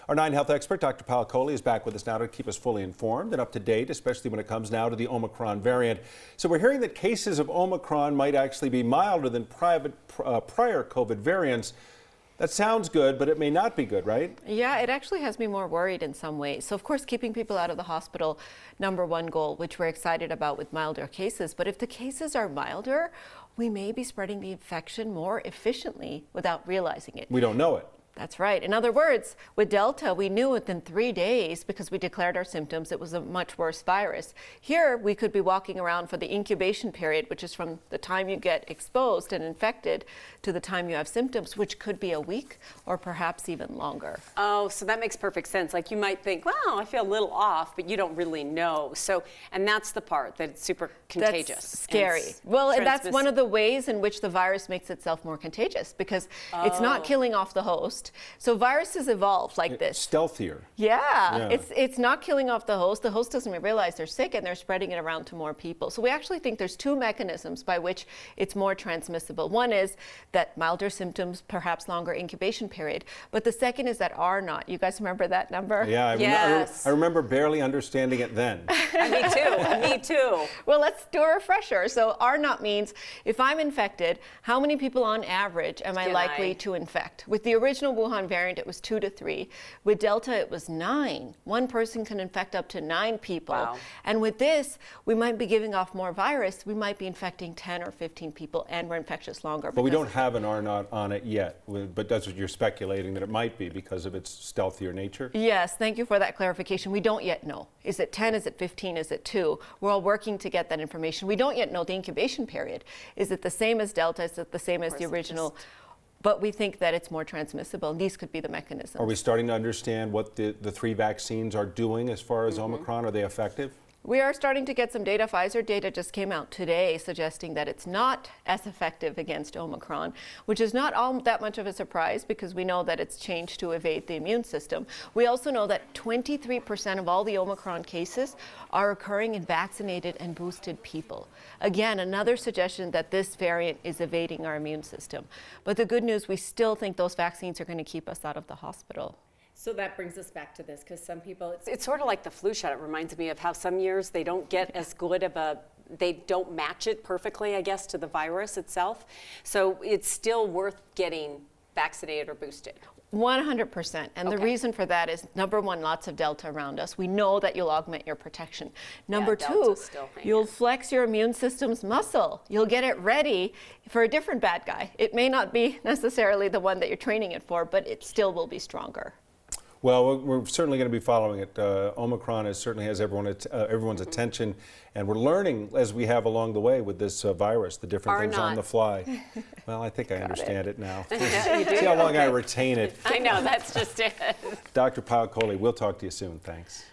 Our 9 Health expert, Dr. Pal Coley, is back with us now to keep us fully informed and up to date, especially when it comes now to the Omicron variant. So we're hearing that cases of Omicron might actually be milder than prior COVID variants. That sounds good, but it may not be good, right? Yeah, it actually has me more worried in some ways. So of course, keeping people out of the hospital, #1 goal, which we're excited about with milder cases. But if the cases are milder, we may be spreading the infection more efficiently without realizing it. We don't know it. That's right. In other words, with Delta, we knew within 3 days because we declared our symptoms, it was a much worse virus. Here, we could be walking around for the incubation period, which is from the time you get exposed and infected to the time you have symptoms, which could be a week or perhaps even longer. Oh, so that makes perfect sense. Like you might think, well, I feel a little off, but you don't really know. So, and that's the part that it's super contagious. That's scary. Well, and that's one of the ways in which the virus makes itself more contagious because it's not killing off the host. So viruses evolve like this. Stealthier. Yeah. It's not killing off the host. The host doesn't realize they're sick and they're spreading it around to more people. So we actually think there's 2 mechanisms by which it's more transmissible. One is that milder symptoms, perhaps longer incubation period. But the second is that R naught. You guys remember that number? Yeah, I remember barely understanding it then. Me too. Me too. Well, let's do a refresher. So R naught means if I'm infected, how many people on average am I likely to infect? With the original Wuhan variant, it was 2 to 3. With Delta, it was 9. One person can infect up to 9 people. Wow. And with this, we might be giving off more virus. We might be infecting 10 or 15 people, and we're infectious longer. But we don't have an R naught on it yet. But that's what you're speculating that it might be because of its stealthier nature? Yes, thank you for that clarification. We don't yet know. Is it 10? Is it 15? Is it 2? We're all working to get that information. We don't yet know the incubation period. Is it the same as Delta? Is it the same as the original? But we think that it's more transmissible, and these could be the mechanisms. Are we starting to understand what the 3 vaccines are doing as far as Omicron? Are they effective? We are starting to get some data. Pfizer data just came out today suggesting that it's not as effective against Omicron, which is not all that much of a surprise because we know that it's changed to evade the immune system. We also know that 23% of all the Omicron cases are occurring in vaccinated and boosted people. Again, another suggestion that this variant is evading our immune system. But the good news, we still think those vaccines are going to keep us out of the hospital. So that brings us back to this, because some people, It's sort of like the flu shot. It reminds me of how some years they don't get as good of they don't match it perfectly, I guess, to the virus itself. So it's still worth getting vaccinated or boosted. 100%. And the reason for that is, #1, lots of Delta around us. We know that you'll augment your protection. #2, you'll flex your immune system's muscle. You'll get it ready for a different bad guy. It may not be necessarily the one that you're training it for, but it still will be stronger. Well, we're certainly going to be following it. Omicron certainly has everyone's attention, and we're learning as we have along the way with this virus, the different things on the fly. Well, I think I understand it now. See how long I retain it. I know, that's just it. Dr. Pal Coley, we'll talk to you soon. Thanks.